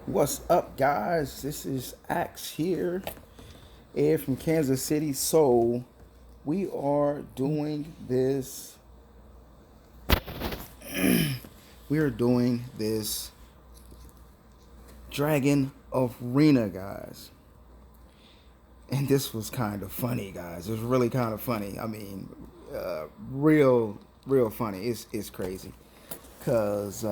What's up, guys? This is Axe here, Ed from Kansas City. So, we are doing this. We are doing this Dragon Arena, guys. And this was kind of funny, guys. It was really kind of funny. I mean, real funny. It's crazy, cause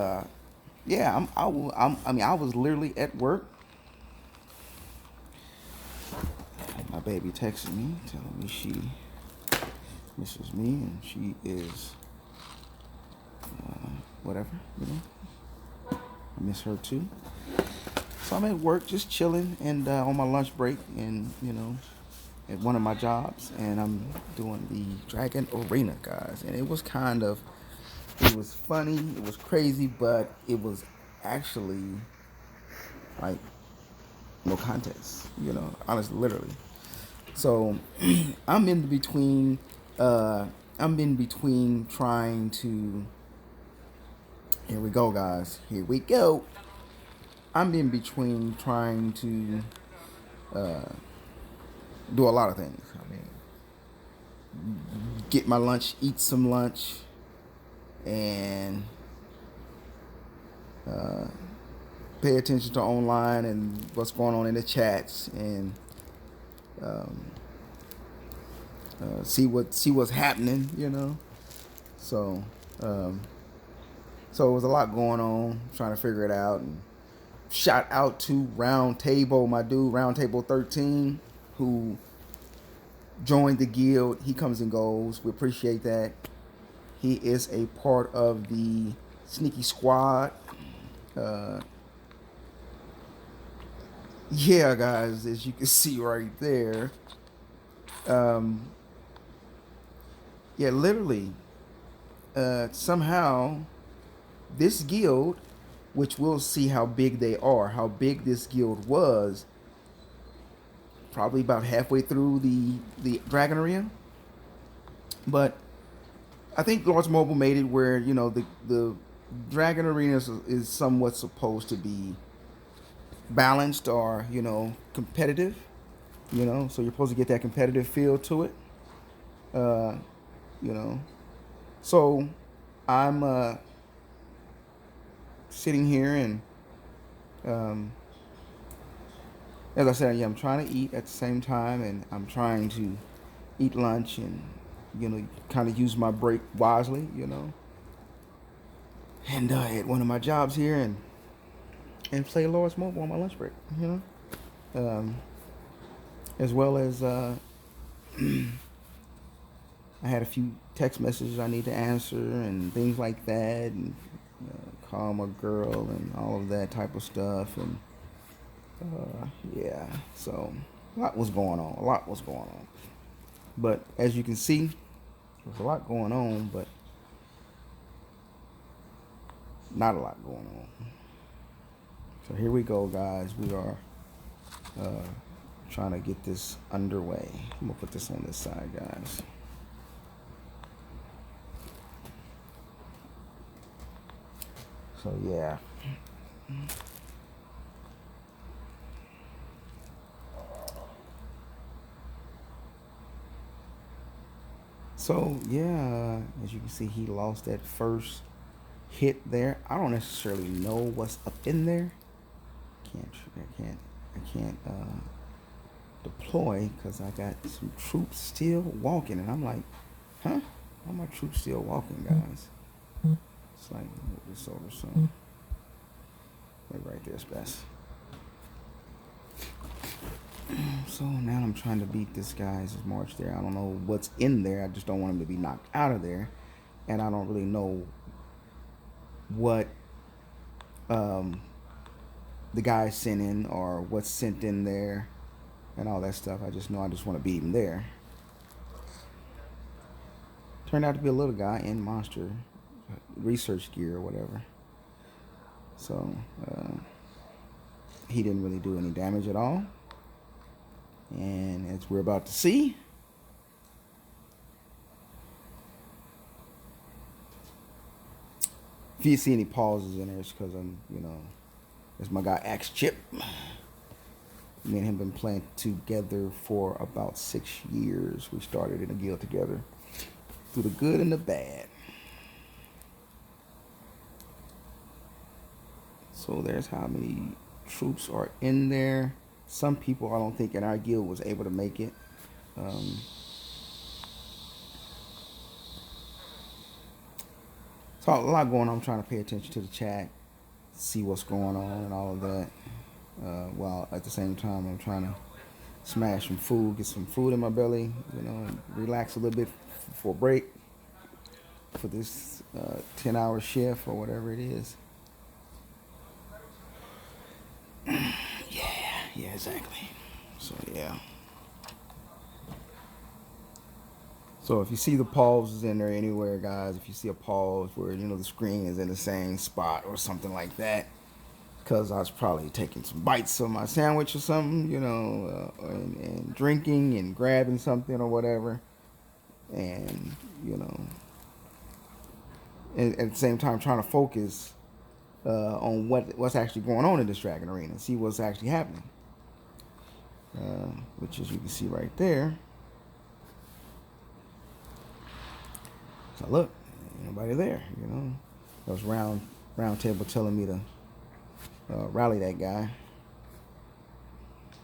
yeah, I was literally at work. My baby texted me, telling me she misses me and she is whatever, you know. I miss her too. So I'm at work, just chilling, and on my lunch break, and at one of my jobs, and I'm doing the Dragon Arena, guys. And it was funny, it was crazy, but it was actually like no contest, honestly, literally. So I'm in between. Uh, I'm in between trying to. Here we go, guys. Here we go. I'm in between trying to do a lot of things. I mean, get my lunch, eat some lunch, and pay attention to online and what's going on in the chats, and see what's happening. So um, so it was a lot going on, trying to figure it out. And shout out to Round Table, my dude, Round Table 13, who joined the guild. He comes and goes. We appreciate that. He is a part of the Sneaky Squad. Uh, yeah, guys, as you can see right there. Um, yeah, literally, somehow, this guild, which we'll see how big they are, how big this guild was, probably about halfway through the Dragon Arena. But I think Lords Mobile made it where the Dragon Arena is somewhat supposed to be balanced or competitive. So you're supposed to get that competitive feel to it. Uh, you know, so I'm sitting here and um, as I said, yeah, I'm trying to eat at the same time, and I'm trying to eat lunch and kind of use my break wisely. And at one of my jobs here, and play Lords Mobile on my lunch break. Um, as well as I had a few text messages I need to answer and things like that, and call my girl and all of that type of stuff, and yeah, so a lot was going on. A lot was going on, but as you can see, there's a lot going on, but not a lot going on. So here we go, guys. We are uh, trying to get this underway. I'm gonna put this on this side, guys. So yeah. So yeah, as you can see, he lost that first hit there. I don't necessarily know what's up in there. I can't deploy because I got some troops still walking, and I'm like, huh? Why are my troops still walking, guys? It's like move this over some. Right there's best. So now I'm trying to beat this guy's march there. I don't know what's in there. I just don't want him to be knocked out of there, and I don't really know what the guy sent in or what's sent in there and all that stuff. I just know I just want to beat him there. Turned out to be a little guy in monster research gear or whatever. So he didn't really do any damage at all. And as we're about to see, if you see any pauses in there, it's because I'm, There's my guy Axe Chip. Me and him been playing together for about 6 years. We started in a guild together through the good and the bad. So there's how many troops are in there. Some people I don't think in our guild was able to make it. So a lot going on. I'm trying to pay attention to the chat, see what's going on and all of that. While at the same time I'm trying to smash some food, get some food in my belly, and relax a little bit for break for this 10-hour shift or whatever it is. Yeah, exactly. So yeah. So if you see the pauses in there anywhere, guys, if you see a pause where the screen is in the same spot or something like that, because I was probably taking some bites of my sandwich or something, and drinking and grabbing something or whatever, and and at the same time trying to focus on what's actually going on in this Dragon Arena, see what's actually happening, which as you can see right there. So look, ain't nobody there. There was round table telling me to rally that guy,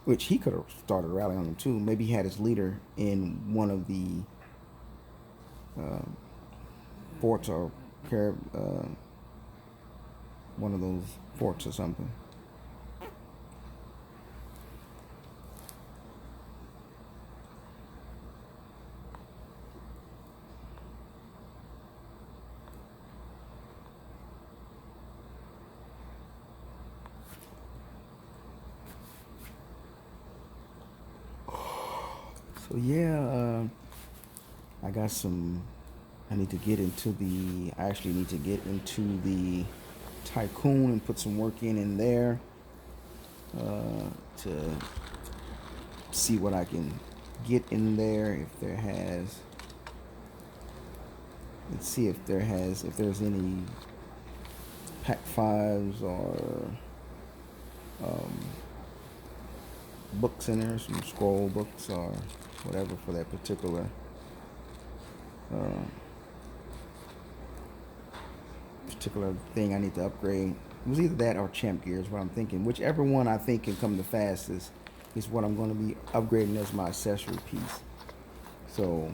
which he could have started rallying on him too. Maybe he had his leader in one of the forts or one of those forts or something. So yeah, I got some. I actually need to get into the Tycoon and put some work in there to see what I can get in there. Let's see if there's any pack 5s or books in there, some scroll books or whatever for that particular thing I need to upgrade. It was either that or champ gear is what I'm thinking. Whichever one I think can come the fastest is what I'm going to be upgrading as my accessory piece. So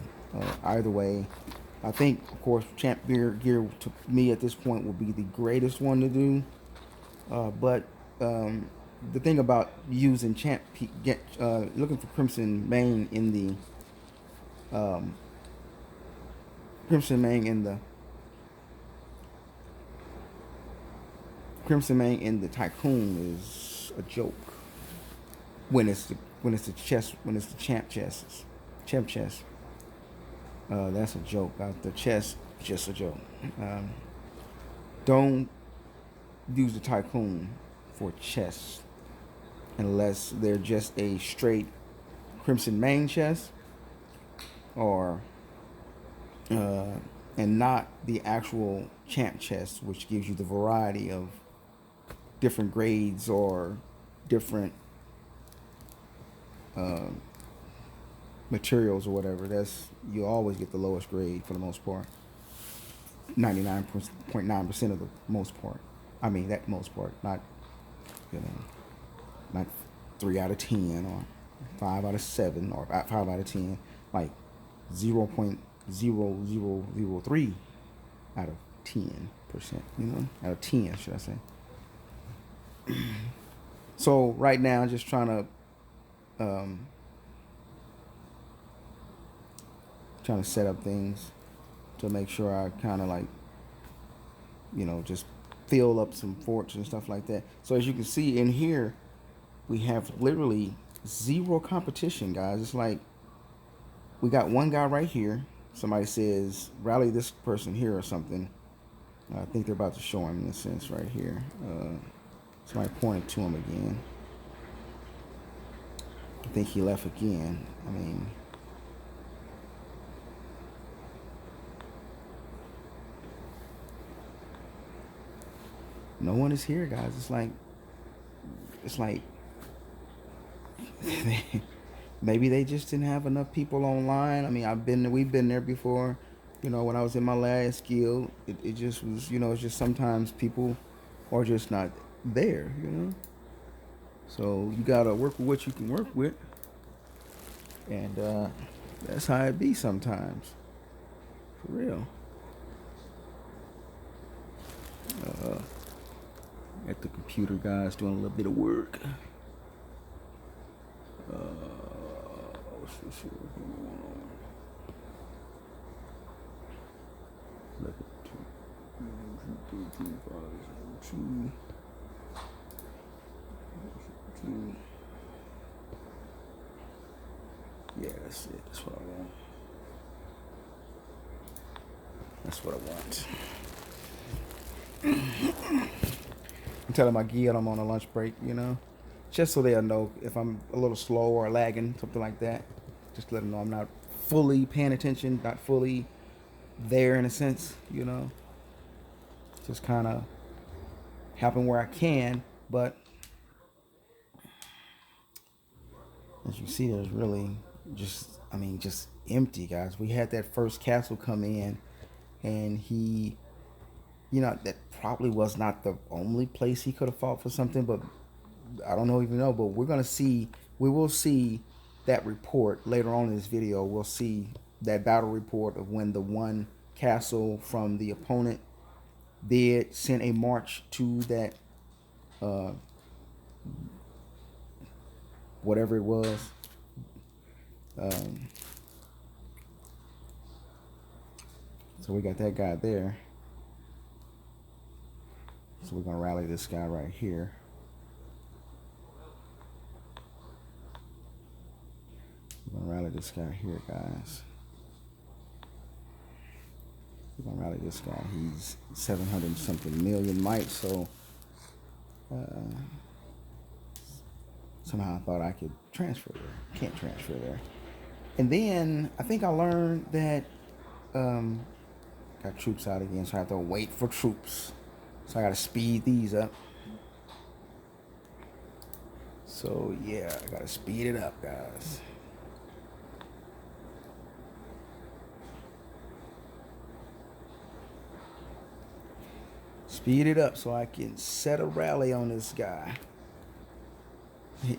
either way, I think of course champ gear to me at this point will be the greatest one to do. But the thing about using champ looking for Crimson Mane in the Tycoon is a joke when it's the champ chest. That's a joke. The chest just a joke. Don't use the Tycoon for chests unless they're just a straight Crimson Mane chest or and not the actual champ chest, which gives you the variety of different grades or different materials or whatever. You always get the lowest grade for the most part. 99.9% of the most part. I mean that most part, not not 3 out of 10 or 5 out of 7 or 5 out of 10, like 0.0003 out of 10%, out of 10, should I say. So right now, I'm just trying to set up things to make sure I kind of just fill up some forts and stuff like that. So as you can see in here, we have literally zero competition, guys. It's like we got one guy right here. Somebody says rally this person here or something. I think they're about to show him in a sense right here. Somebody pointed to him again. I think he left again. I mean, no one is here, guys. It's like it's like maybe they just didn't have enough people online. I mean, we've been there before. You know, when I was in my last guild, it just was, it's just sometimes people are just not there, So you gotta work with what you can work with, and that's how it be sometimes, for real. Uh, at the computer, guys, doing a little bit of work. What's this here? Look at 2. Yeah, that's it. That's what I want. That's what I want. I'm telling my guild I'm on a lunch break, just so they'll know if I'm a little slow or lagging, something like that. Just let them know I'm not fully paying attention, not fully there in a sense, Just kind of helping where I can, but as you see, there's really just empty, guys. We had that first castle come in, and he, that probably was not the only place he could have fought for something, but I don't even know. But we will see that report later on in this video. We'll see that battle report of when the one castle from the opponent did send a march to that whatever it was. So we got that guy there. So we're gonna rally this guy right here. We're gonna rally this guy here, guys. We're gonna rally this guy. He's 700 and something million might. So somehow I thought I could transfer there. Can't transfer there. And then I think I learned that got troops out again, so I have to wait for troops. So I gotta speed these up. So yeah, I gotta speed it up, guys. Speed it up so I can set a rally on this guy.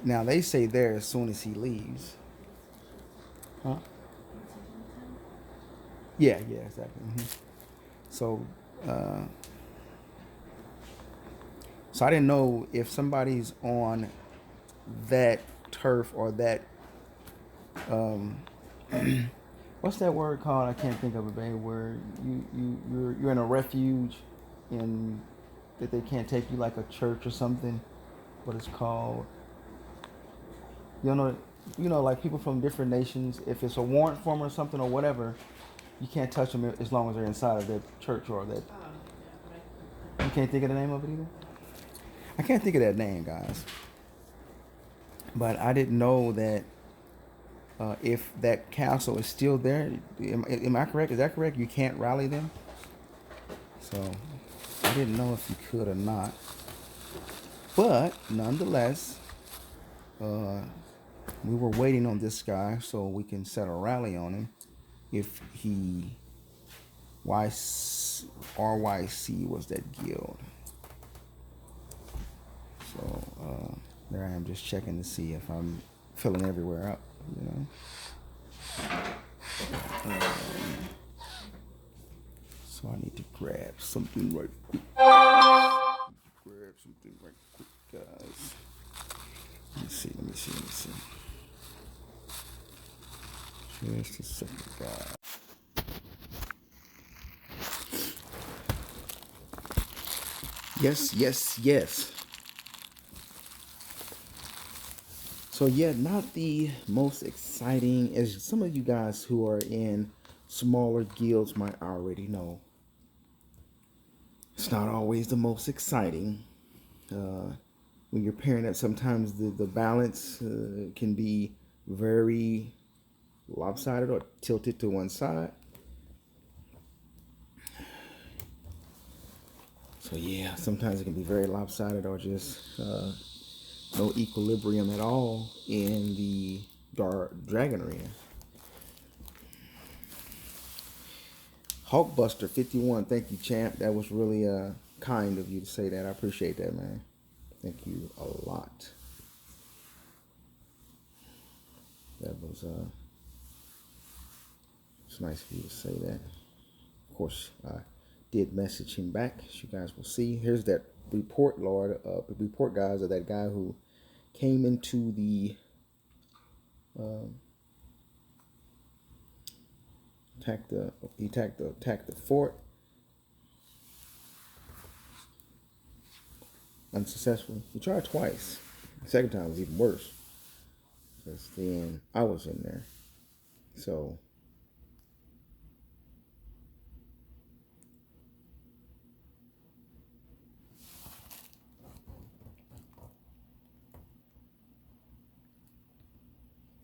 Now they say there as soon as he leaves. Huh? Yeah, exactly. So I didn't know if somebody's on that turf or that what's that word called? I can't think of it, babe. Where you're in a refuge and that they can't take you, like a church or something. What it's called? Like people from different nations. If it's a warrant form or something or whatever, you can't touch them as long as they're inside of that church or that. You can't think of the name of it either? I can't think of that name, guys. But I didn't know that if that castle is still there. Am I correct? Is that correct? You can't rally them? So I didn't know if you could or not. But nonetheless, we were waiting on this guy so we can set a rally on him if he RYC was that guild. So there I am, just checking to see if I'm filling everywhere up, So I need to grab something right quick. Guys. Let me see. Just a second, guys. Yes. So yeah, not the most exciting, as some of you guys who are in smaller guilds might already know. It's not always the most exciting. When you're pairing that, sometimes the balance can be very lopsided or tilted to one side. So yeah, sometimes it can be very lopsided or just No equilibrium at all in the Dark Dragon Arena. Hulkbuster 51, thank you, champ. That was really kind of you to say that. I appreciate that, man. Thank you a lot. That was it's nice of you to say that. Of course, I did message him back, as you guys will see. Here's that report, Lord. Report, guys, of that guy who came into the attacked the fort unsuccessfully. He tried twice. The second time was even worse, because then I was in there. So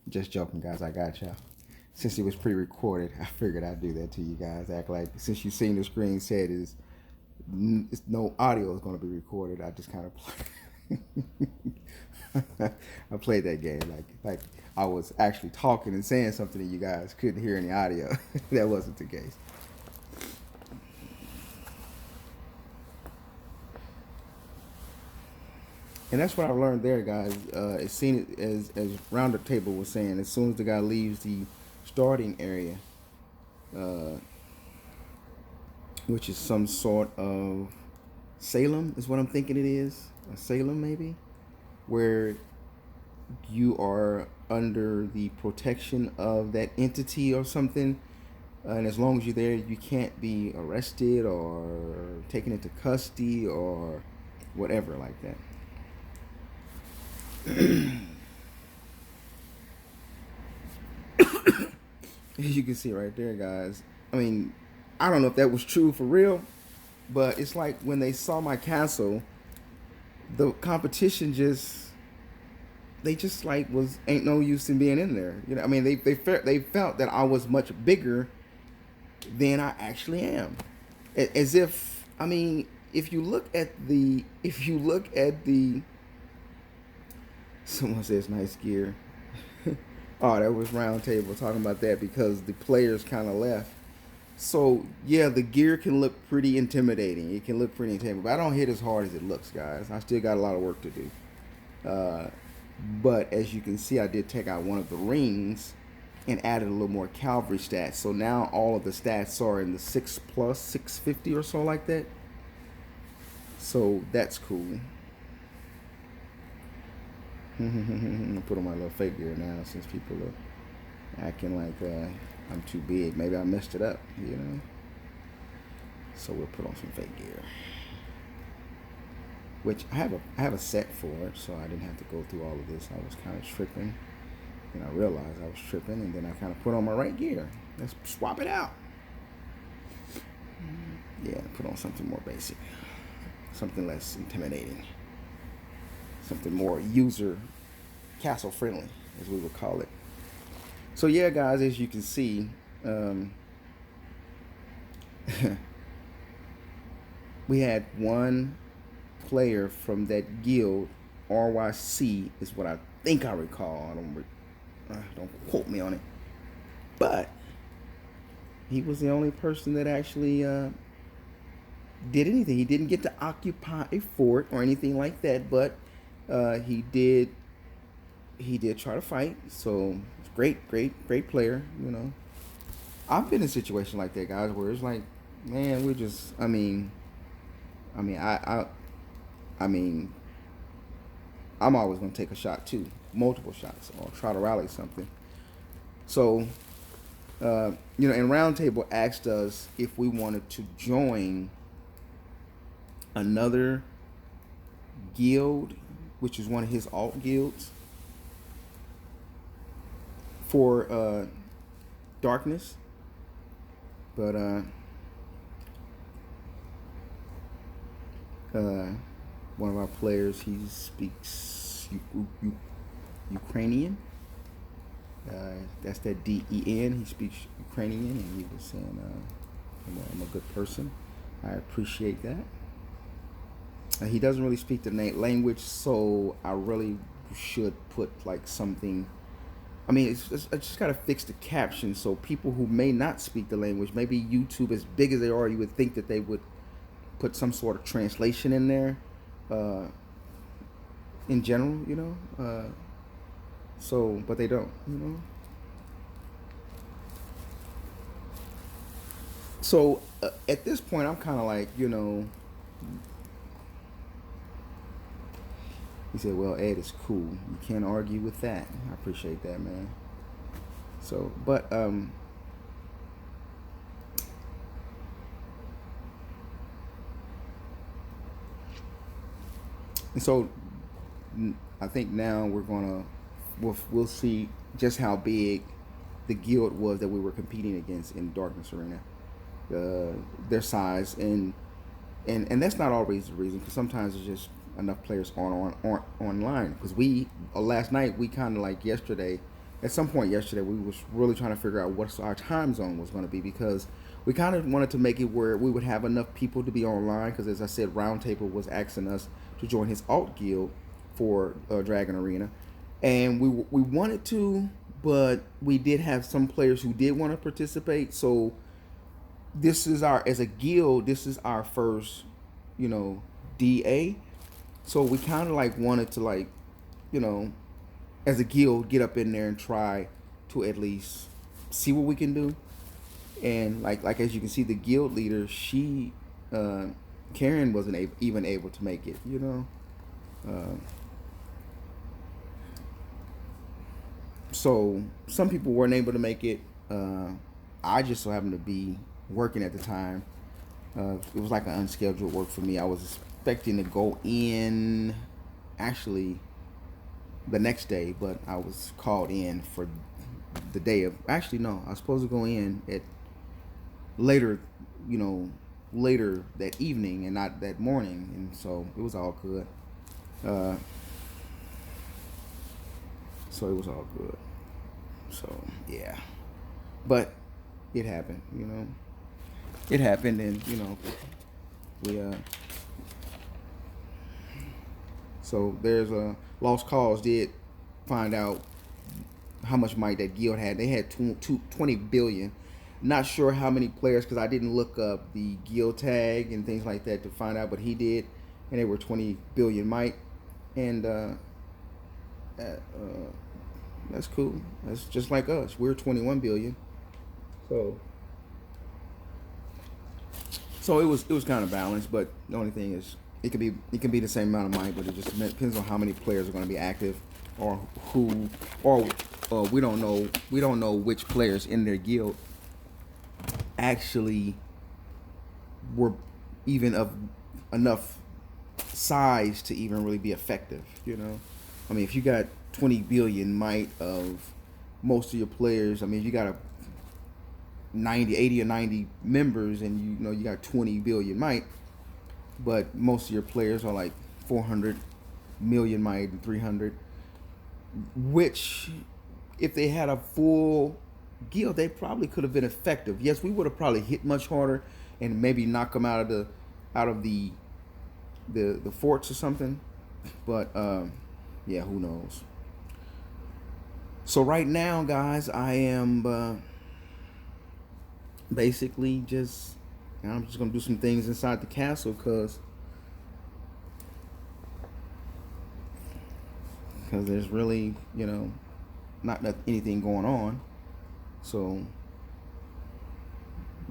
just joking, guys. I got y'all. Since it was pre-recorded, I figured I'd do that to you guys. Act like, since you've seen the screen said it's no audio is going to be recorded, I just kind of I played that game like I was actually talking and saying something and you guys couldn't hear any audio. That wasn't the case. And that's what I learned there, guys. It's seen it as Roundup Table was saying. As soon as the guy leaves the starting area, which is some sort of Salem, is what I'm thinking it is. A Salem, maybe, where you are under the protection of that entity or something. And as long as you're there, you can't be arrested or taken into custody or whatever like that. As you can see right there, guys. I mean, I don't know if that was true for real, but it's like when they saw my castle, the competition just like ain't no use in being in there. You know, I mean, they felt that I was much bigger than I actually am. As if, I mean, if you look at the someone says nice gear. Oh, that was Round Table talking about that because the players kind of left. So yeah, the gear can look pretty intimidating. It can look pretty intimidating, but I don't hit as hard as it looks, guys. I still got a lot of work to do. But as you can see, I did take out one of the rings and added a little more cavalry stats. So now all of the stats are in the 6+, 650 or so like that. So that's cool. Put on my little fake gear now since people are acting like I'm too big. Maybe I messed it up, you know. So we'll put on some fake gear, which I have a set for it, so I didn't have to go through all of this. I was kind of tripping, and I realized I was tripping, and then I kind of put on my right gear. Let's swap it out. Yeah, put on something more basic, something less intimidating, something more user castle friendly, as we would call it. So yeah, guys, as you can see, we had one player from that guild, RYC is what I think I recall. Don't quote me on it, but he was the only person that actually did anything. He didn't get to occupy a fort or anything like that, but he did try to fight. So great player, you know. I've been in a situation like that, guys, where it's like, man, we're just I mean I'm always gonna take a shot too, multiple shots, or try to rally something. So you know, and Roundtable asked us if we wanted to join another guild, which is one of his alt guilds, for darkness, but one of our players, he speaks Ukrainian. That's that DEN. He speaks Ukrainian, and he was saying, I'm a good person. I appreciate that. He doesn't really speak the language, so I really should put like something. I mean, I just gotta fix the caption so people who may not speak the language, maybe YouTube, as big as they are, you would think that they would put some sort of translation in there, uh, in general, you know. So, but they don't, you know. So at this point, I'm kind of like, you know. He said, "Well, Ed is cool. You can't argue with that. I appreciate that, man." So, but and so I think now we'll see just how big the guild was that we were competing against in Darkness Arena, their size, and that's not always the reason, because sometimes it's just enough players aren't online. Because we last night, we kind of like yesterday, at some point yesterday, we was really trying to figure out what our time zone was going to be, because we kind of wanted to make it where we would have enough people to be online, because as I said, Roundtable was asking us to join his alt guild for Dragon Arena, and we wanted to, but we did have some players who did want to participate. So this is our, as a guild, this is our first, you know, DA. So we kind of like wanted to, like, you know, as a guild, get up in there and try to at least see what we can do. And like as you can see, the guild leader, she Karen wasn't even able to make it, you know. So some people weren't able to make it. I just so happened to be working at the time. It was like an unscheduled work for me. I was expecting to go in actually the next day, but I was called in for the day of, actually no, I was supposed to go in at later, you know, later that evening and not that morning, and so it was all good. So it was all good. So yeah, but it happened, you know. It happened, and you know, we so there's a Lost Cause did find out how much might that guild had. They had 20 billion. Not sure how many players, because I didn't look up the guild tag and things like that to find out, but he did, and they were 20 billion might, and that's cool. That's just like us. We're 21 billion. So it was kind of balanced, but the only thing is it can be the same amount of money, but it just depends on how many players are going to be active, or who, or we don't know which players in their guild actually were even of enough size to even really be effective, you know. I mean, if you got 20 billion might of most of your players, I mean, if you got 80 or 90 members, and you know you got 20 billion might, but most of your players are like 400 million might and 300, which if they had a full guild, they probably could have been effective. Yes, we would have probably hit much harder and maybe knock them out of the forts or something, but yeah, who knows. So right now, guys, I am basically just, I'm just gonna do some things inside the castle, because there's really, you know, not anything going on. So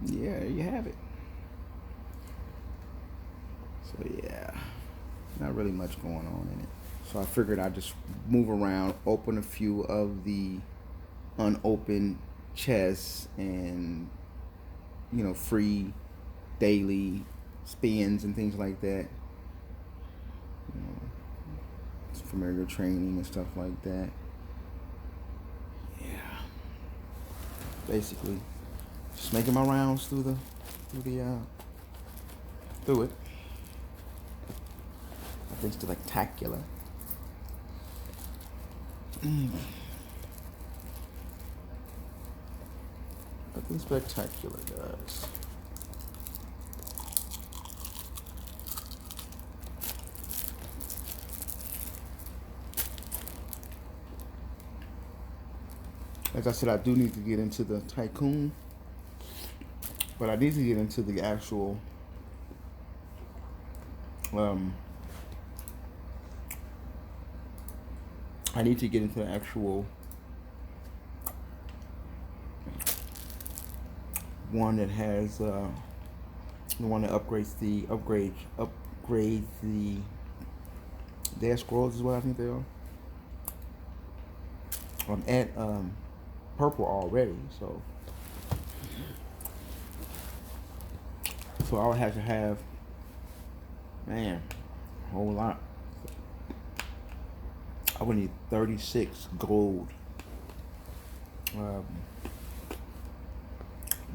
yeah, there you have it. So yeah, not really much going on in it. So I figured I'd just move around, open a few of the unopened chests, and you know, free daily spins and things like that. You know, familiar training and stuff like that. Yeah. Basically, just making my rounds through it. Nothing spectacular. Nothing spectacular, guys. As I said, I do need to get into the Tycoon, but I need to get into the actual um, I need to get into the actual one that has the one that upgrades the Dead Scrolls is what I think they are. I'm at purple already, so I would have to have, man, a whole lot. I would need 36 gold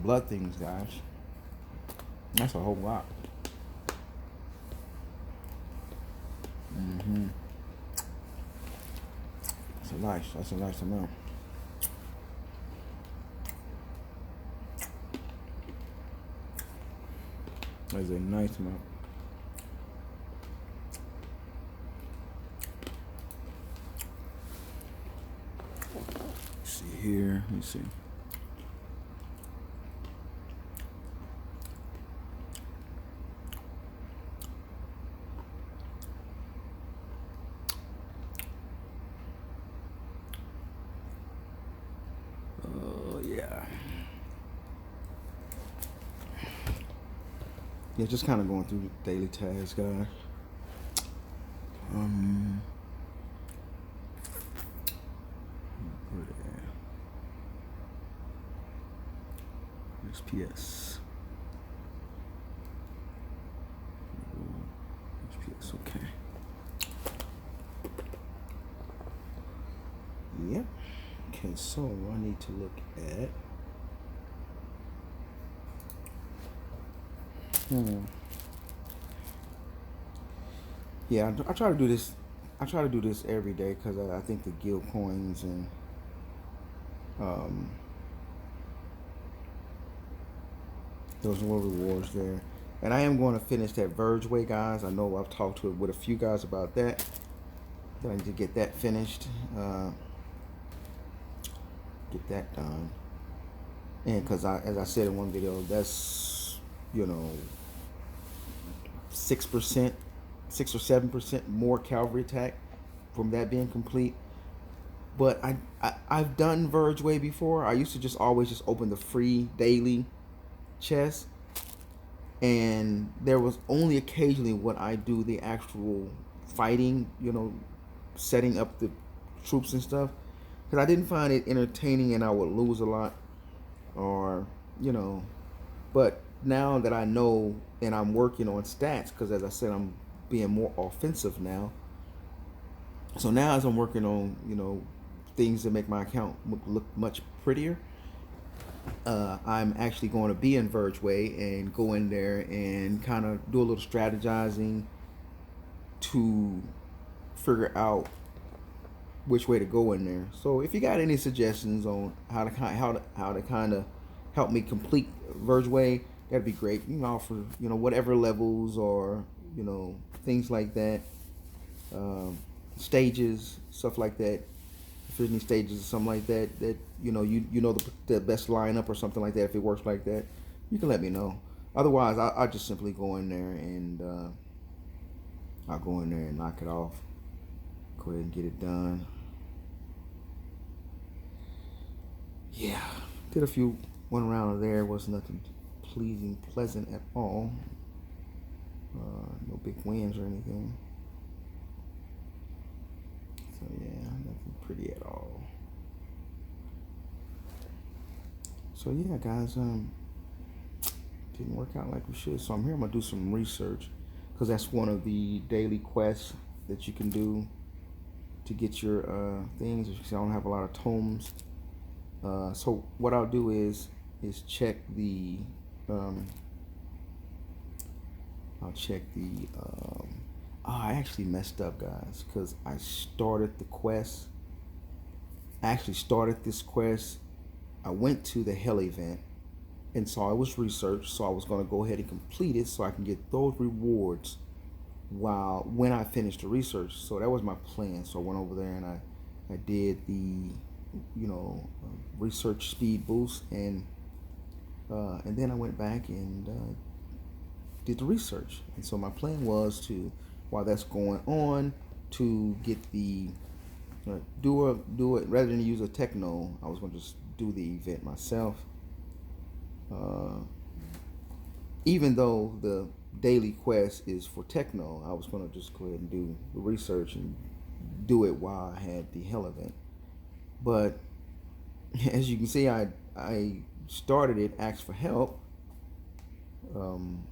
blood things, guys. That's a whole lot. That's a nice amount. That's a nice amount. Let's see here. Let me see. Yeah, just kind of going through the daily tasks, guys. XPS. XPS, okay. Yep. Okay, so I need to look at. Yeah, I try to do this. I try to do this every day because I think the guild coins and those little rewards there. And I am going to finish that Verge Way, guys. I know I've talked with a few guys about that. I need to get that finished. Get that done. And because as I said in one video, that's 6%, 6 or 7% more cavalry attack from that being complete. But I've done Verge Way before. I used to just always just open the free daily chest, and there was only occasionally when I do the actual fighting, setting up the troops and stuff, because I didn't find it entertaining and I would lose a lot, or but now that I know and I'm working on stats, because as I said, I'm being more offensive now. So now as I'm working on things that make my account look much prettier, I'm actually going to be in Verge Way and go in there and kind of do a little strategizing to figure out which way to go in there. So if you got any suggestions on how to kind of help me complete Verge Way, that'd be great. You can offer whatever levels or things like that, stages, stuff like that. If there's any stages or something like that the best lineup or something like that, if it works like that, you can let me know. Otherwise, I'll just simply go in there and I'll go in there and knock it off. Go ahead and get it done. Yeah, did one round of there. Was nothing pleasant at all. No big wins or anything. So yeah, nothing pretty at all. So yeah, guys, didn't work out like we should. So I'm here. I'm gonna do some research because that's one of the daily quests that you can do to get your things. As you can see, I don't have a lot of tomes. So what I'll do is check the I'll check the I actually messed up, guys, because I started the quest. I actually started this quest. I went to the hell event and saw it was research, so I was going to go ahead and complete it so I can get those rewards when I finished the research. So that was my plan. So I went over there and I did the research speed boost, and then I went back and did the research. And so my plan was to, while that's going on, to get the do it rather than use a techno. I was going to just do the event myself. Uh, Even though the daily quest is for techno, I was going to just go ahead and do the research and do it while I had the hell event. But as you can see, I started it, asked for help. Um,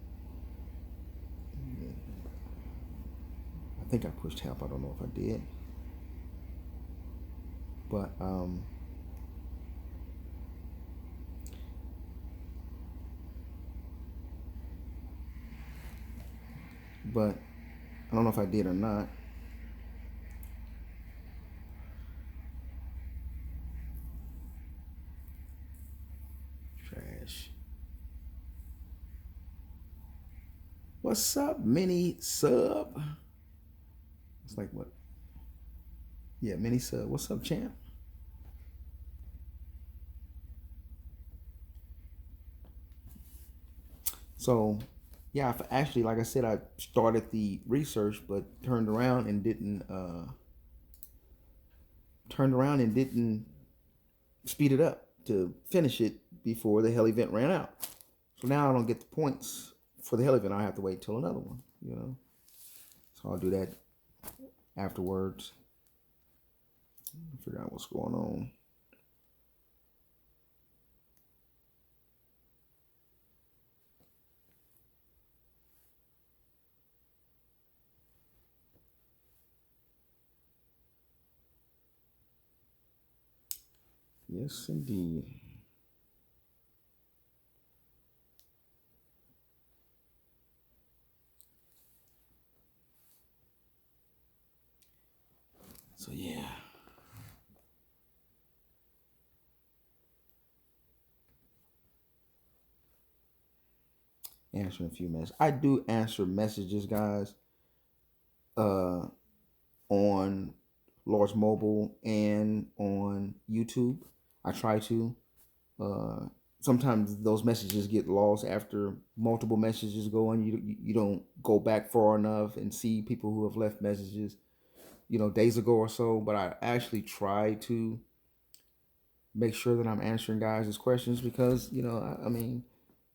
I think I pushed help. I don't know if I did, but but I don't know if I did or not. Trash. What's up, mini sub? It's like what? Yeah, mini sub. What's up, champ? So, yeah, actually, like I said, I started the research, but turned around and didn't speed it up to finish it before the hell event ran out. So now I don't get the points for the hell event. I have to wait till another one, you know. So I'll do that afterwards. Figure out what's going on. Yes, indeed. So yeah. Answering a few messages. I do answer messages, guys, uh, on Large Mobile and on YouTube. I try to. Uh, Sometimes those messages get lost after multiple messages go on. You don't go back far enough and see people who have left messages, days ago or so. But I actually try to make sure that I'm answering guys' questions because I mean,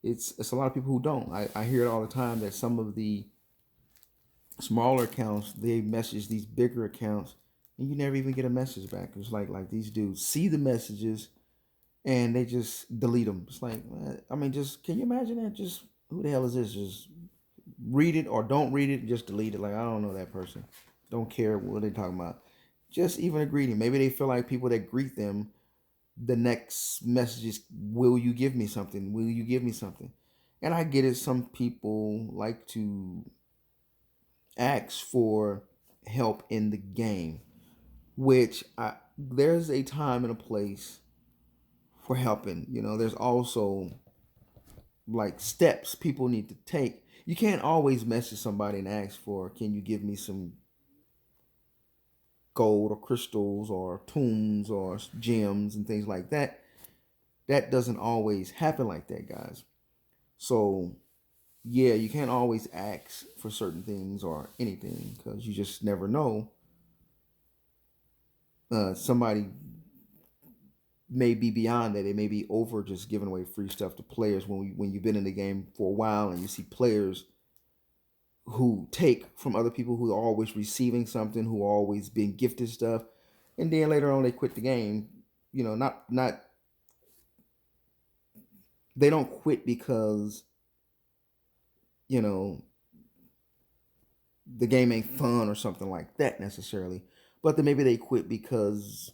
it's a lot of people who don't. I hear it all the time that some of the smaller accounts they message these bigger accounts and you never even get a message back. It's like these dudes see the messages and they just delete them. It's like, I mean, just can you imagine that? Just who the hell is this? Just read it or don't read it, just delete it. Like, I don't know that person. Don't care what they're talking about. Just even a greeting. Maybe they feel like people that greet them, the next message is, will you give me something? Will you give me something? And I get it. Some people like to ask for help in the game, which there's a time and a place for helping. There's also like steps people need to take. You can't always message somebody and ask for, can you give me some gold or crystals or tunes or gems and things like that. That doesn't always happen like that, guys. So yeah, you can't always ask for certain things or anything because you just never know. Somebody may be beyond that. It may be over just giving away free stuff to players when you've been in the game for a while and you see players who take from other people who are always receiving something, who are always being gifted stuff, and then later on they quit the game. Not they don't quit because you know the game ain't fun or something like that necessarily, but then maybe they quit because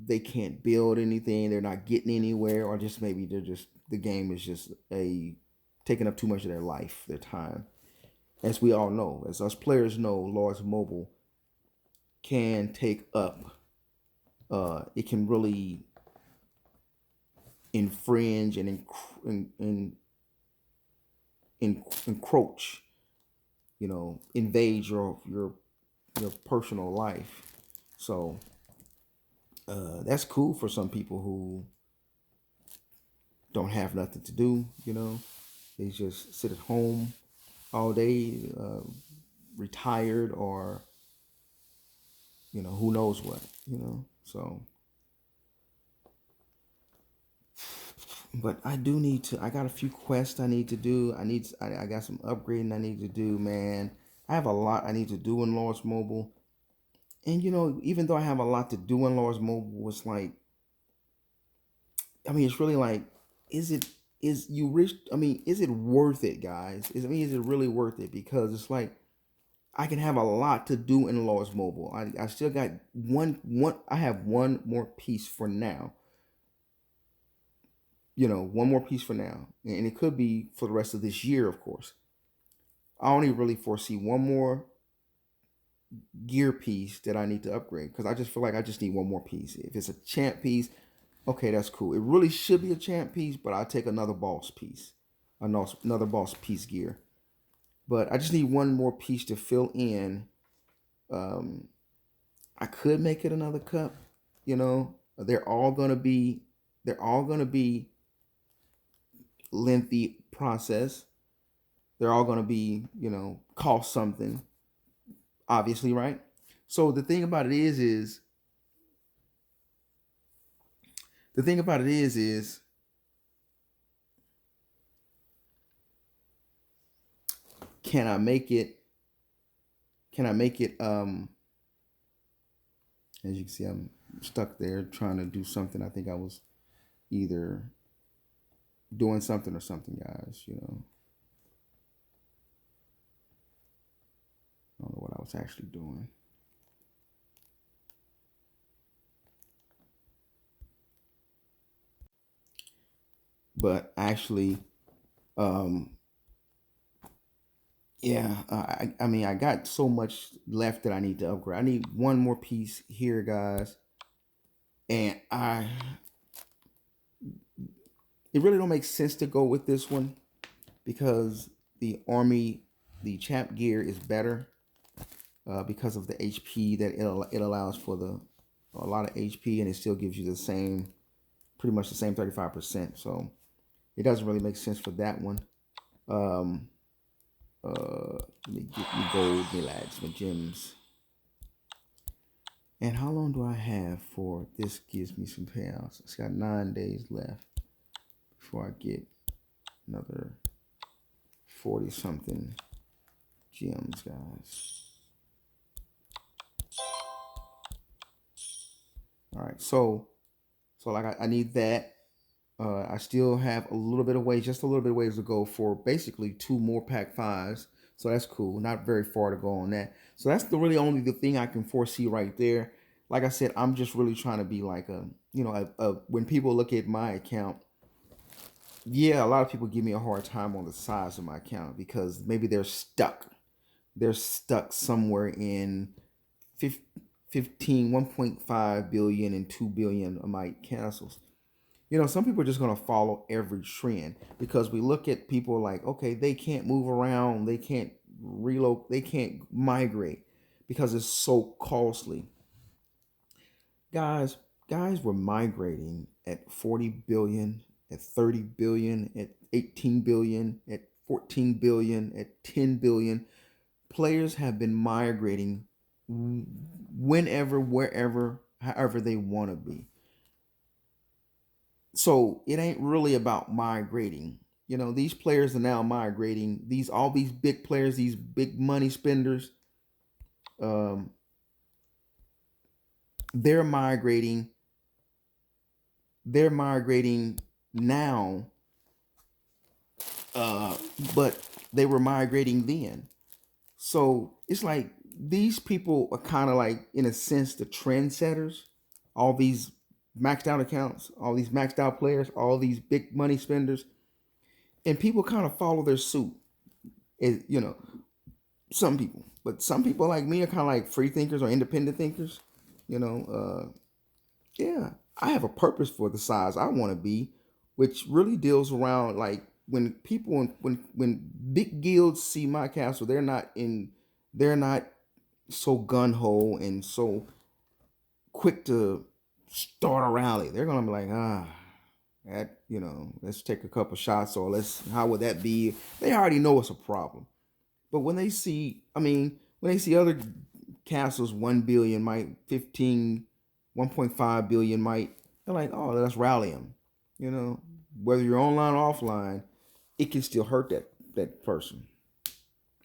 they can't build anything, they're not getting anywhere, or just maybe they're just the game is just a taking up too much of their life, their time. As we all know, as us players know, Lords Mobile can take up. It can really infringe and encroach, invade your personal life. So That's cool for some people who don't have nothing to do. They just sit at home all day, retired, or who knows what. So, but I do need to. I got a few quests I need to do. I got some upgrading I need to do, man. I have a lot I need to do in Lords Mobile. And even though I have a lot to do in Lords Mobile, it's like, I mean, it's really like, is it is you rich? I mean, is it worth it, guys? Is it really worth it? Because it's like I can have a lot to do in Lords Mobile. I still got one. I have one more piece for now. One more piece for now, and it could be for the rest of this year, of course. I only really foresee one more gear piece that I need to upgrade because I just feel like I just need one more piece. If it's a champ piece, okay, that's cool. It really should be a champ piece, but I'll take another boss piece, another boss piece gear. But I just need one more piece to fill in. I could make it another cup. They're all gonna be lengthy process. They're all gonna be cost something, obviously, right? So the thing about it is can I make it? Can I make it? As you can see, I'm stuck there trying to do something. I think I was either doing something or something, guys. I don't know what I was actually doing. But actually, um, yeah, I mean, I got so much left that I need to upgrade. I need one more piece here, guys, and it really don't make sense to go with this one because the champ gear is better because of the HP that it allows for a lot of HP, and it still gives you pretty much the same 35%. So it doesn't really make sense for that one. Let me get me gold, me lads, my gems. And how long do I have for this? Gives me some payouts. It's got 9 days left before I get another 40 something gems, guys. All right, so like I need that. I still have a little bit of ways, just a little bit of ways to go for basically 2 more pack 5s. So that's cool. Not very far to go on that. So that's only the thing I can foresee right there. Like I said, I'm just really trying to be like when people look at my account, yeah, a lot of people give me a hard time on the size of my account because maybe they're stuck. They're stuck somewhere in 1.5 billion and 2 billion of my castles. Some people are just going to follow every trend because we look at people like, okay, they can't move around, they can't relocate, they can't migrate because it's so costly. Guys were migrating at 40 billion, at 30 billion, at 18 billion, at 14 billion, at 10 billion. Players have been migrating whenever, wherever, however they want to be. So it ain't really about migrating. These players are now migrating. All these big players, these big money spenders, um, they're migrating. They're migrating now, but they were migrating then. So it's like these people are kind of like, in a sense, the trendsetters. All these maxed out accounts, all these maxed out players, all these big money spenders, and people kind of follow their suit. Some people, but some people like me are kind of like free thinkers or independent thinkers. You know, yeah, I have a purpose for the size I want to be, which really deals around like when people when big guilds see my castle, they're not so gun ho and so quick to start a rally. They're gonna be like, that, let's take a couple shots, or how would that be? They already know it's a problem. But when they see, when they see other castles, 1 billion might, 15, 1.5 billion might, they're like, oh, let's rally them. Whether you're online or offline, it can still hurt that person.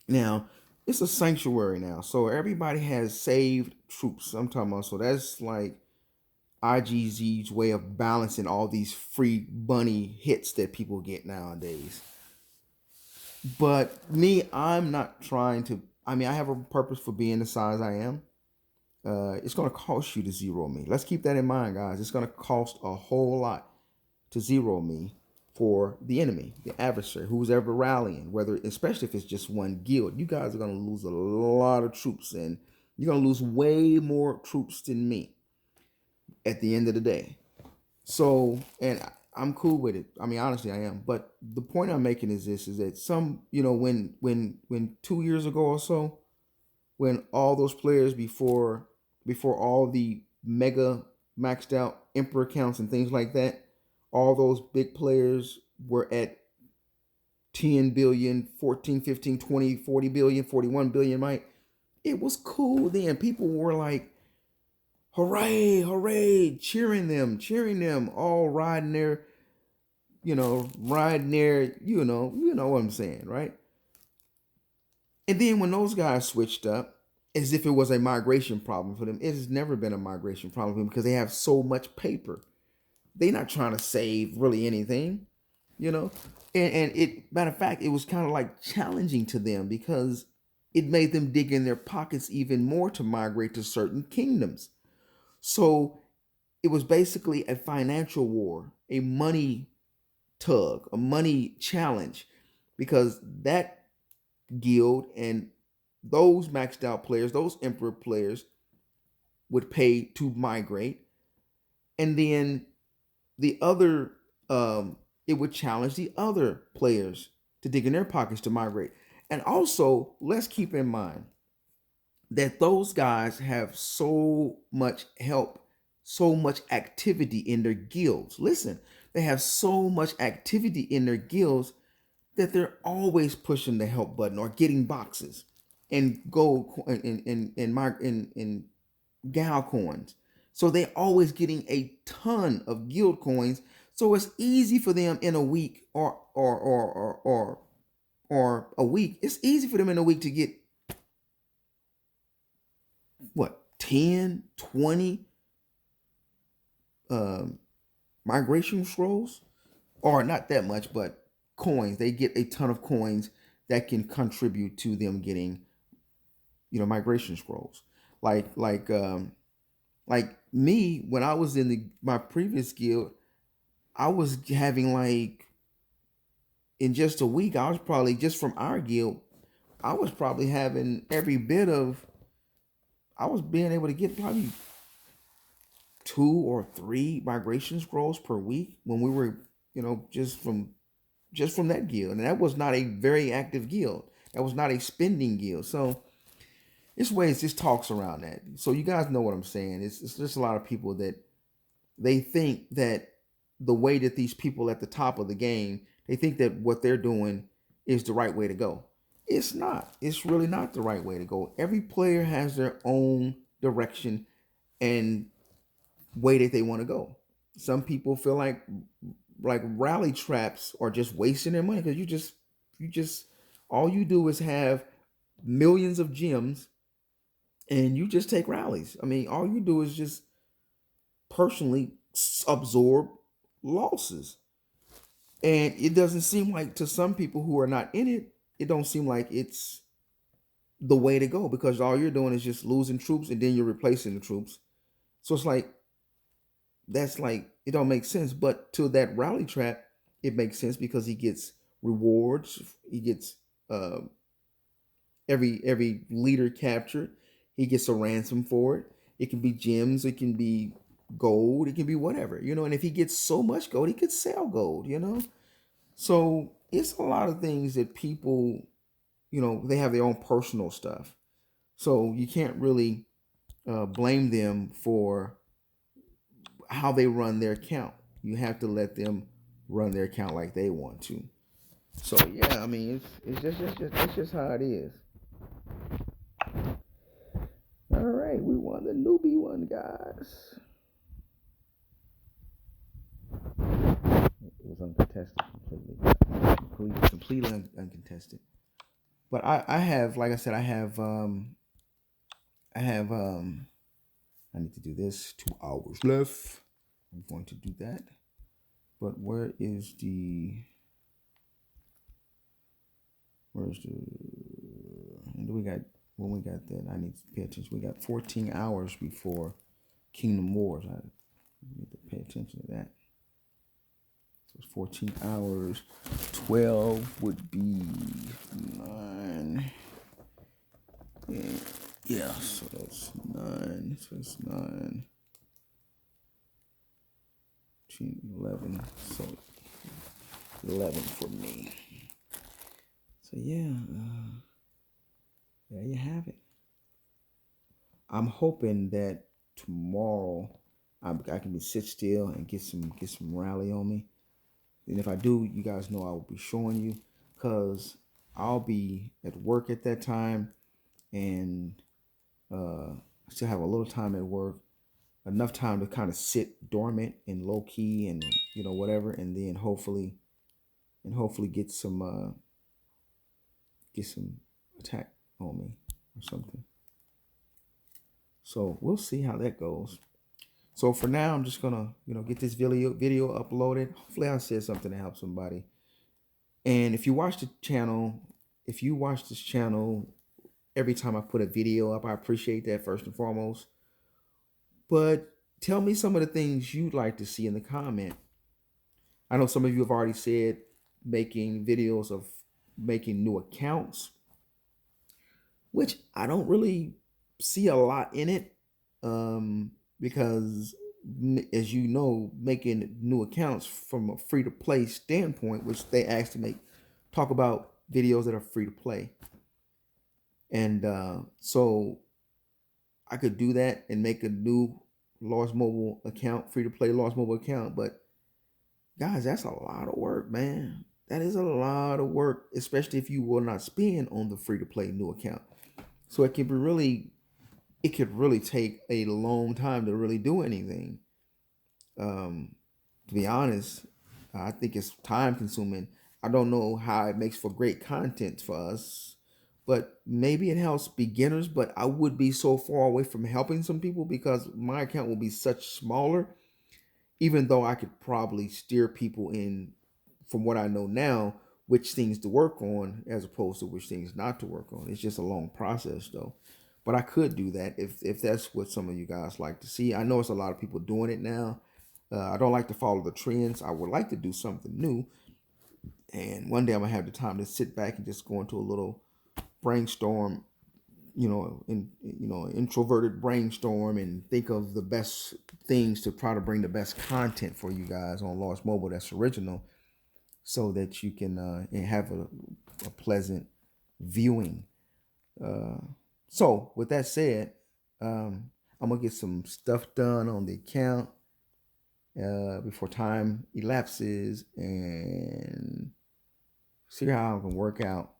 Now, it's a sanctuary now, so everybody has saved troops. I'm talking about, so that's like IGZ's way of balancing all these free bunny hits that people get nowadays. But me, I'm not trying to. I have a purpose for being the size I am. It's going to cost you to zero me. Let's keep that in mind, guys. It's going to cost a whole lot to zero me for the enemy, the adversary, who's ever rallying, whether, especially if it's just one guild. You guys are going to lose a lot of troops, and you're going to lose way more troops than me at the end of the day. So, and I'm cool with it. Honestly, I am. But the point I'm making is this: is that when 2 years ago or so, when all those players before all the mega maxed out emperor accounts and things like that, all those big players were at 10 billion, 14, 15, 20, 40 billion, 41 billion, Mike. It was cool then. People were like, hooray, hooray, cheering them, all riding their, you know what I'm saying, right? And then when those guys switched up, as if it was a migration problem for them, it has never been a migration problem for them, because they have so much paper. They're not trying to save really anything, you know? And it, matter of fact, it was kind of like challenging to them, because it made them dig in their pockets even more to migrate to certain kingdoms. So it was basically a financial war, a money tug, a money challenge, because that guild and those maxed out players, those emperor players, would pay to migrate, and then the other, it would challenge the other players to dig in their pockets to migrate. And also, let's keep in mind that those guys have so much help, so much activity in their guilds. Listen, they have so much activity in their guilds that they're always pushing the help button or getting boxes and gold in gal coins. So they're always getting a ton of guild coins. So it's easy for them in a week or a week. It's easy for them in a week to get what, 10, 20 migration scrolls, or not that much, but coins. They get a ton of coins that can contribute to them getting, migration scrolls. Like me, when I was in my previous guild, I was having, like, in just a week, I was probably, just from our guild, I was probably having every bit of, I was being able to get probably 2 or 3 migration scrolls per week when we were, just from that guild. And that was not a very active guild. That was not a spending guild. So it's ways, just talks around that. So you guys know what I'm saying. It's just a lot of people that they think that the way that these people at the top of the game, they think that what they're doing is the right way to go. It's not. It's really not the right way to go. Every player has their own direction and way that they want to go. Some people feel like rally traps are just wasting their money, because you just all you do is have millions of gems and you just take rallies. All you do is just personally absorb losses. And it doesn't seem like, to some people who are not in it, it don't seem like it's the way to go, because all you're doing is just losing troops and then you're replacing the troops. So it's like, that's like, it don't make sense. But to that rally trap, it makes sense, because he gets rewards. He gets every leader captured, he gets a ransom for it. It can be gems, it can be gold, it can be whatever, and if he gets so much gold, he could sell gold. So it's a lot of things that people, they have their own personal stuff. So you can't really blame them for how they run their account. You have to let them run their account like they want to. So yeah, I mean, it's just how it is. All right, we won the newbie one, guys. It was uncontested completely uncontested. But I have, like I said, I have, I need to do this. 2 hours left. I'm going to do that. But where's the, and we got, when we got that, I need to pay attention. We got 14 hours before Kingdom Wars. I need to pay attention to that. So it's 14 hours. 12 would be 9. Yeah, so that's 9. So it's 9. 11. So 11 for me. So yeah, there you have it. I'm hoping that tomorrow I can sit still and get some rally on me. And if I do, you guys know I will be showing you, because I'll be at work at that time, and still have a little time at work, enough time to kind of sit dormant and low key and whatever, and then hopefully get some attack on me or something. So we'll see how that goes. So for now, I'm just gonna get this video uploaded. Hopefully I said something to help somebody. And if you watch this channel every time I put a video up, I appreciate that first and foremost. But tell me some of the things you'd like to see in the comment. I know some of you have already said making videos of making new accounts, which I don't really see a lot in it, because as you know, making new accounts from a free-to-play standpoint, which they actually talk about videos that are free to play. And so I could do that and make a new Lost Mobile account, free to play Lost Mobile account. But guys, that's a lot of work, man. That is a lot of work, especially if you will not spend on the free to play new account. So it could really take a long time to really do anything. To be honest, I think it's time consuming. I don't know how it makes for great content for us, but maybe it helps beginners. But I would be so far away from helping some people because my account will be such smaller, even though I could probably steer people in, from what I know now, which things to work on as opposed to which things not to work on. It's just a long process though. But I could do that if that's what some of you guys like to see. I know it's a lot of people doing it now. I don't like to follow the trends. I would like to do something new. And one day I'm gonna have the time to sit back and just go into a little brainstorm, introverted brainstorm, and think of the best things to try to bring the best content for you guys on Lost Mobile that's original, so that you can have a pleasant viewing. So with that said, I'm gonna get some stuff done on the account before time elapses, and see how I can work out.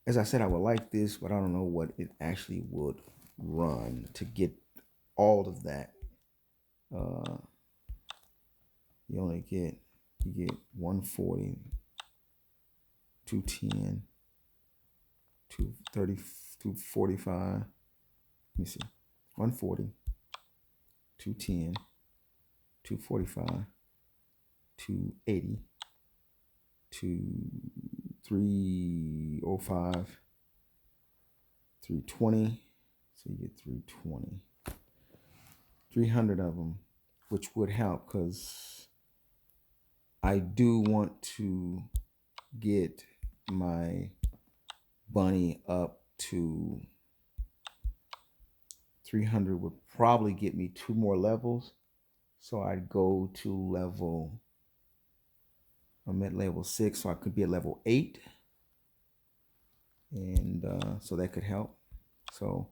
As I said, I would like this, but I don't know what it actually would run to get all of that. You get 140, 210, 230, 245. Let me see. 140, 210, 245, 280, 305, 320. So you get 320. 300 of them, which would help because I do want to get my bunny up to 300. Would probably get me 2 more levels. So I'd go to I'm at level 6, so I could be at level 8. And so that could help. So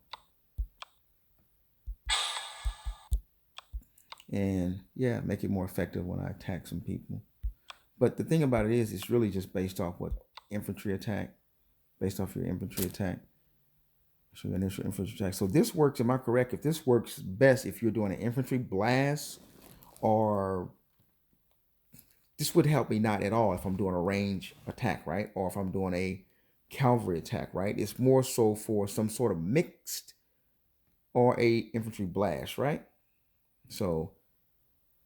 and yeah, make it more effective when I attack some people. But the thing about it is, it's really just based off what infantry attack, based off your infantry attack, so your initial infantry attack. So this works. Am I correct? If this works best if you're doing an infantry blast, or this would help me not at all if I'm doing a range attack, right? Or if I'm doing a cavalry attack, right? It's more so for some sort of mixed or a infantry blast, right? So,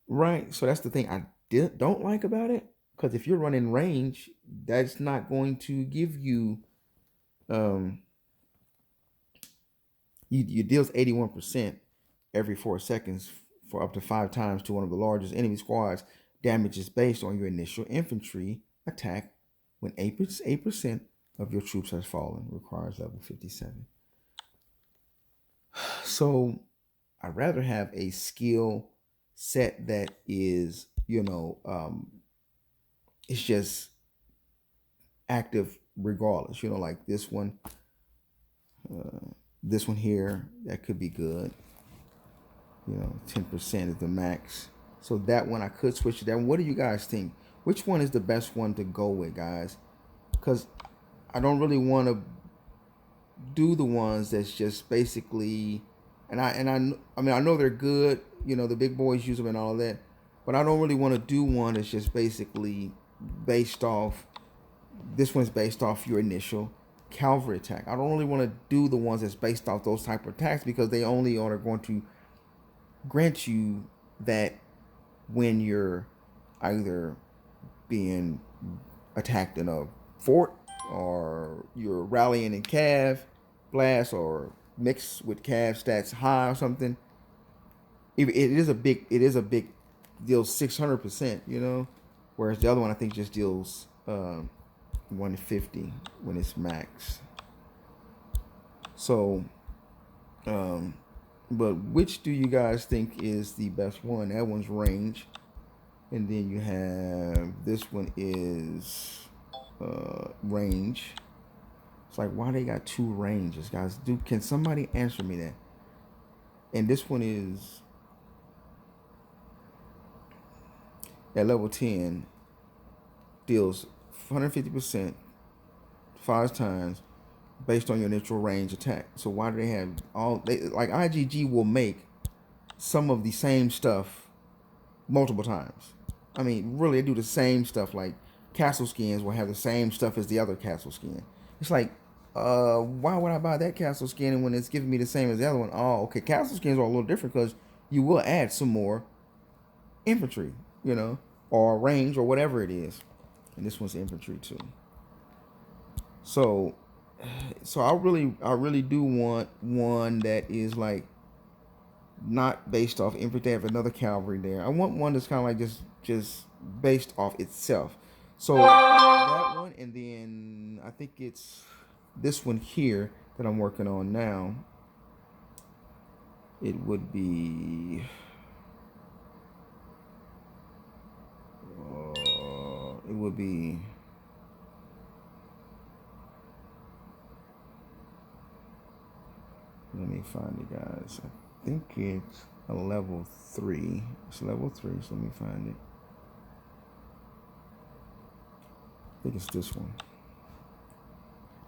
right. So that's the thing I don't like about it. Because if you're running range, that's not going to give you, um, you deals 81% every 4 seconds for up to 5 times to one of the largest enemy squads. Damage is based on your initial infantry attack when 8% of your troops has fallen. Requires level 57. So I'd rather have a skill set that is, it's just active regardless. Like this one here, that could be good. 10% is the max. So that one I could switch to that one. What do you guys think? Which one is the best one to go with, guys? Because I don't really want to do the ones that's just basically, I mean I know they're good. The big boys use them and all that, but I don't really want to do one that's just basically based off. This one's based off your initial cavalry attack. I don't really want to do the ones that's based off those type of attacks because they only are going to grant you that when you're either being attacked in a fort or you're rallying in cav blast or mixed with cav stats high or something. It is a big deals 600%, whereas the other one I think just deals 150 when it's max. So but which do you guys think is the best one? That one's range. And then you have this one is range. It's like, why they got two ranges, guys? Can somebody answer me that? And this one is at level 10, deals 150% 5 times based on your initial range attack. So why do they have like IGG will make some of the same stuff multiple times. I mean, really, they do the same stuff. Like castle skins will have the same stuff as the other castle skin. It's like, why would I buy that castle skin when it's giving me the same as the other one? Oh, okay. Castle skins are a little different because you will add some more infantry, or range or whatever it is. And this one's infantry too. So I really do want one that is like not based off infantry. They have another cavalry there. I want one that's kind of like just based off itself. So that one, and then I think it's this one here that I'm working on now. It would be let me find it, guys. I think it's a level 3. It's level 3, so let me find it. I think it's this one.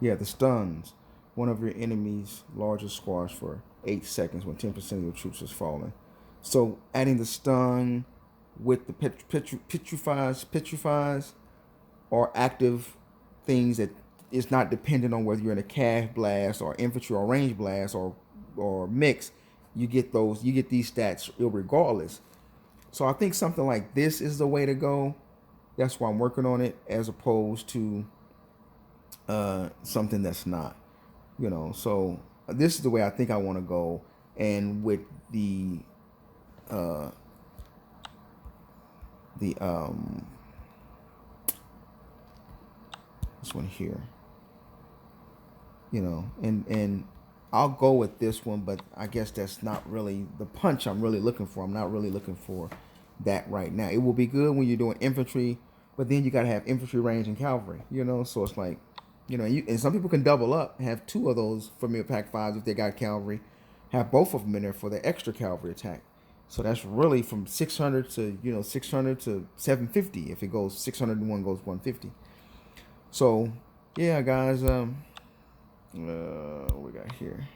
Yeah, the stuns one of your enemy's largest squads for 8 seconds when 10% of your troops has fallen. So adding the stun with the petrifies are active things that is not dependent on whether you're in a cav blast or infantry or range blast or mix. You get these stats regardless. So I think something like this is the way to go. That's why I'm working on it, as opposed to something that's not. So this is the way I think I want to go. And with the this one here, and I'll go with this one, but I guess that's not really the punch I'm really looking for. I'm not really looking for that right now. It will be good when you're doing infantry, but then you got to have infantry, range, and cavalry, so it's like, and some people can double up, have 2 of those familiar pack 5s if they got cavalry, have both of them in there for the extra cavalry attack. So that's really from 600 to 600 to 750. If it goes 601 goes 150. So yeah, guys. What we got here?